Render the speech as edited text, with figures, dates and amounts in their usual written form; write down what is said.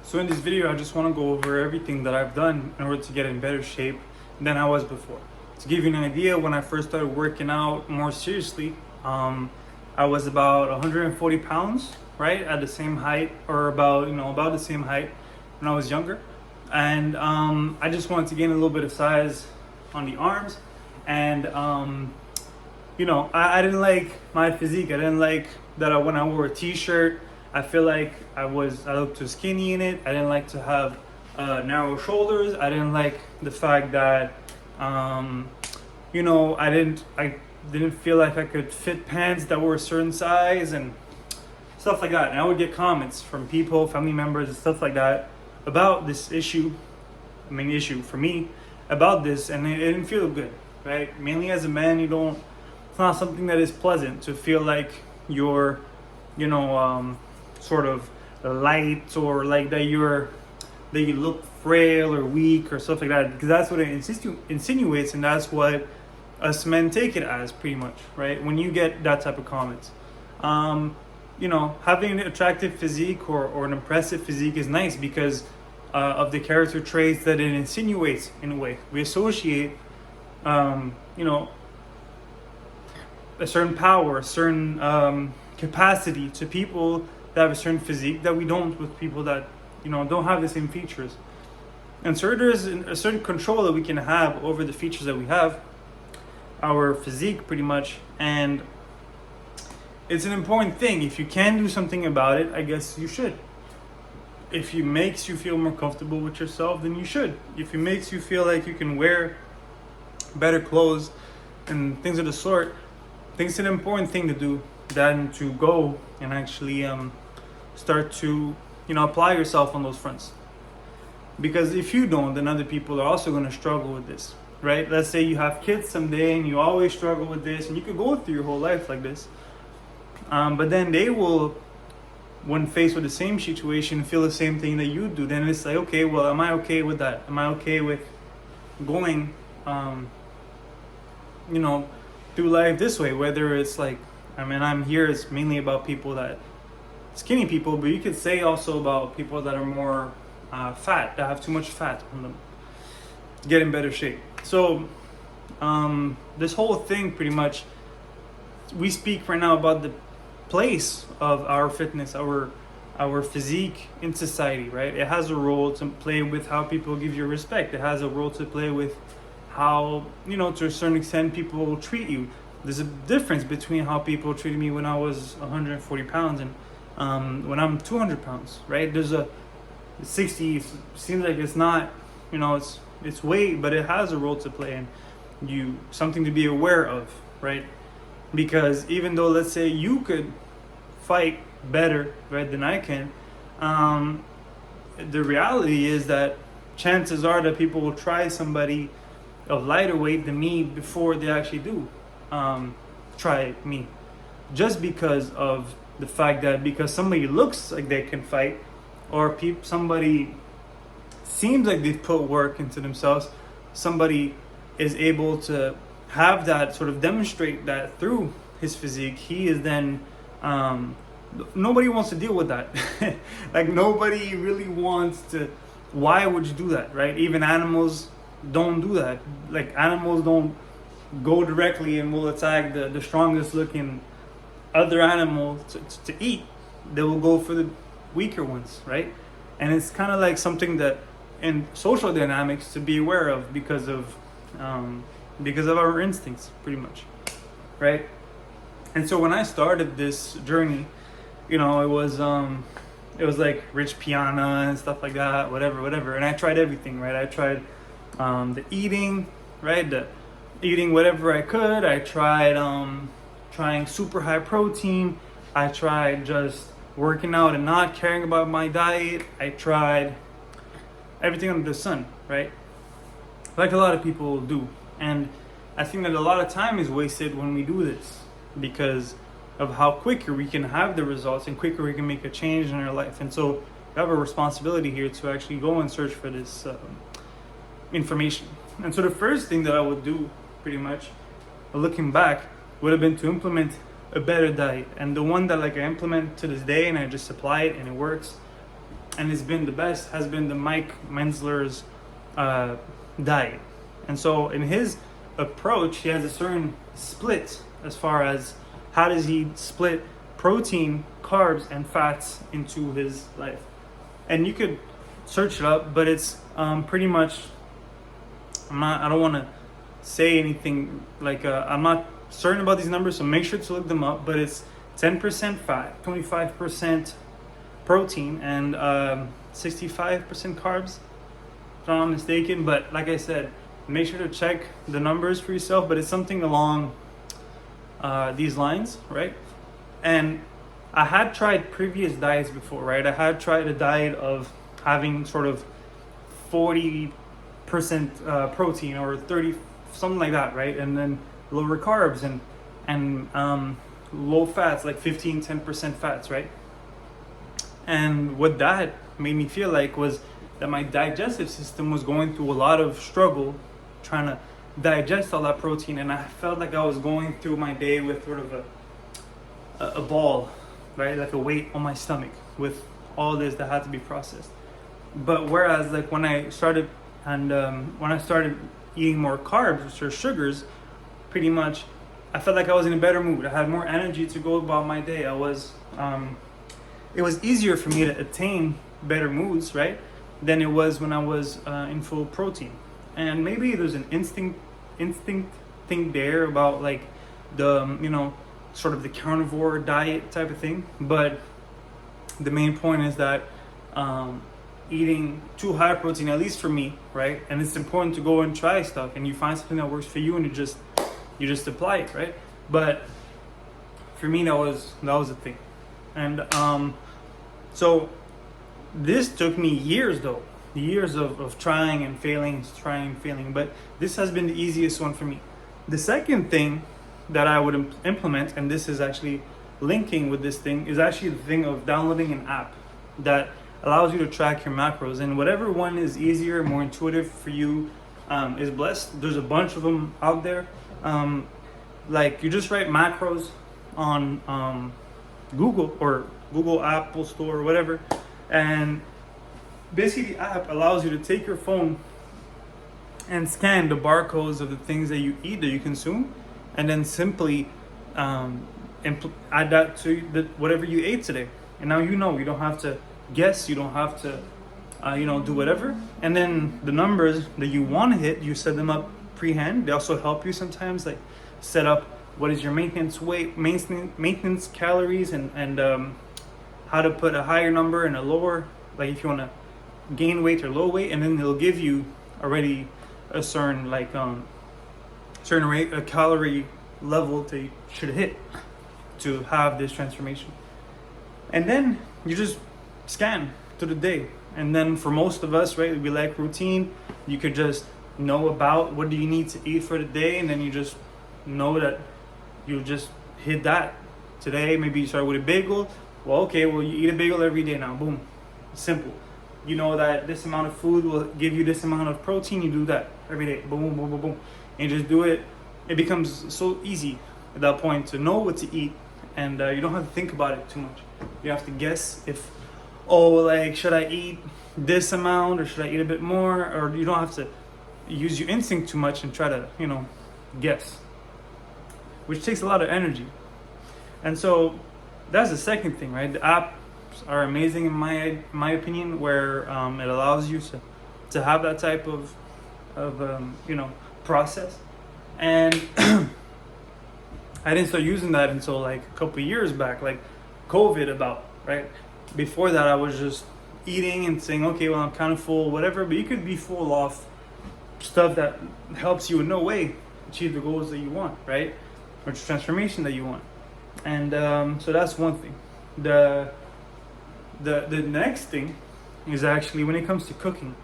So in this video, I just want to go over everything that I've done in order to get in better shape than I was before. To give you an idea, when I first started working out more seriously, I was about 140 pounds, right, at the same height, or about the same height when I was younger. And I just wanted to gain a little bit of size on the arms, and I didn't like my physique. I didn't like that when I wore a t-shirt, I feel like I looked too skinny in it. I didn't like to have narrow shoulders. I didn't like the fact that I didn't feel like I could fit pants that were a certain size and stuff like that. And I would get comments from people, family members, and stuff like that about this issue for me about this, and it didn't feel good, right? Mainly as a man, it's not something that is pleasant to feel like you're, sort of light, or like that you look frail or weak or stuff like that, because that's what it insinuates, and that's what us men take it as, pretty much, right? When you get that type of comments, having an attractive physique or an impressive physique is nice because of the character traits that it insinuates. In a way, we associate a certain power, a certain capacity to people that have a certain physique that we don't with people that don't have the same features. And so there's a certain control that we can have over the features that we have, our physique, pretty much. And it's an important thing. If you can do something about it, I guess you should. If it makes you feel more comfortable with yourself, then you should. If it makes you feel like you can wear better clothes and things of the sort, I think it's an important thing to do than to go and actually start to apply yourself on those fronts. Because if you don't, then other people are also going to struggle with this, right? Let's say you have kids someday and you always struggle with this, and you could go through your whole life like this, but then they will, when faced with the same situation, feel the same thing that you do. Then it's like, okay, well, am I okay with that? Am I okay with going through life this way? Whether it's like, I'm here, it's mainly about people that skinny people, but you could say also about people that are more fat, that have too much fat on them, get in better shape. So this whole thing, pretty much, we speak right now about the place of our fitness, our physique in society, right? It has a role to play with how people give you respect. It has a role to play with how, to a certain extent, people will treat you. There's a difference between how people treated me when I was 140 pounds and when I'm 200 pounds, right? There's a 60, seems like it's not, it's weight, but it has a role to play, and something to be aware of, right? Because even though, let's say, you could fight better, right, than I can, the reality is that chances are that people will try somebody of lighter weight than me before they actually do try me, just because of the fact that because somebody looks like they can fight, or somebody seems like they've put work into themselves, somebody is able to have that, sort of demonstrate that through his physique, he is then nobody wants to deal with that. Like, nobody really wants to. Why would you do that, right? Even animals don't do that. Like, animals don't go directly and will attack the strongest looking other animal to eat. They will go for the weaker ones, right? And it's kind of like something that in social dynamics to be aware of because of our instincts, pretty much, right? And so when I started this journey, it was like Rich Piana and stuff like that, whatever. And I tried everything, right? I tried the eating, right? The eating whatever I could. I tried trying super high protein. I tried just working out and not caring about my diet. I tried everything under the sun, right? Like a lot of people do. And I think that a lot of time is wasted when we do this because of how quicker we can have the results and quicker we can make a change in our life. And so we have a responsibility here to actually go and search for this information. And so the first thing that I would do, pretty much, looking back, would have been to implement a better diet. And the one that I implement to this day, and I just apply it and it works, and it's been the best, has been the Mike Menzler's diet. And so in his approach, he has a certain split as far as how does he split protein, carbs, and fats into his life. And you could search it up, but it's pretty much, I don't want to say anything like, I'm not certain about these numbers, so make sure to look them up, but it's 10% fat, 25% protein, and 65% carbs, if I'm not mistaken. But like I said, make sure to check the numbers for yourself, but it's something along these lines, right? And I had tried previous diets before, right? I had tried a diet of having sort of 40% protein or 30, something like that, right? And then lower carbs and low fats, like 10% fats, right? And what that made me feel like was that my digestive system was going through a lot of struggle trying to digest all that protein, and I felt like I was going through my day with sort of a ball, right? Like a weight on my stomach with all this that had to be processed. But whereas like when I started eating more carbs, which are sugars, pretty much I felt like I was in a better mood. I had more energy to go about my day. It was easier for me to attain better moods, right, than it was when I was in full protein. And maybe there's an instinct thing there about like the sort of the carnivore diet type of thing. But the main point is that eating too high protein, at least for me, right? And it's important to go and try stuff, and you find something that works for you, and you just apply it, right? But for me, that was a thing. And so this took me years of trying and failing, but this has been the easiest one for me. The second thing that I would implement, and this is actually linking with this thing, is actually the thing of downloading an app that allows you to track your macros, and whatever one is easier, more intuitive for you is blessed. There's a bunch of them out there. Like you just write macros on Google or Google Apple Store or whatever, and basically the app allows you to take your phone and scan the barcodes of the things that you eat, that you consume, and then simply add that to whatever you ate today. And now you don't have to guess, you don't have to do whatever. And then the numbers that you want to hit, you set them up pre-hand. They also help you sometimes, like set up what is your maintenance weight, maintenance calories, and how to put a higher number and a lower, like if you want to gain weight or low weight, and then it'll give you already a certain certain rate, a calorie level that you should hit to have this transformation. And then you just scan to the day. And then for most of us, right, we like routine. You could just know about what do you need to eat for the day, and then you just know that you just hit that. Today, maybe you start with a bagel. Well, okay, you eat a bagel every day now. Boom. Simple. You know that this amount of food will give you this amount of protein. You do that every day. Boom, boom, boom, boom. And you just do it. It becomes so easy at that point to know what to eat, and you don't have to think about it too much. You have to guess if, should I eat this amount or should I eat a bit more? Or you don't have to use your instinct too much and try to, guess, which takes a lot of energy. And so that's the second thing, right? The apps are amazing in my opinion, where it allows you to have that type of process. And I didn't start using that until like a couple of years back, like COVID about, right? Before that, I was just eating and saying, okay, well, I'm kind of full, whatever. But you could be full off stuff that helps you in no way achieve the goals that you want, right? Or the transformation that you want. And so that's one thing. The next thing is actually when it comes to cooking.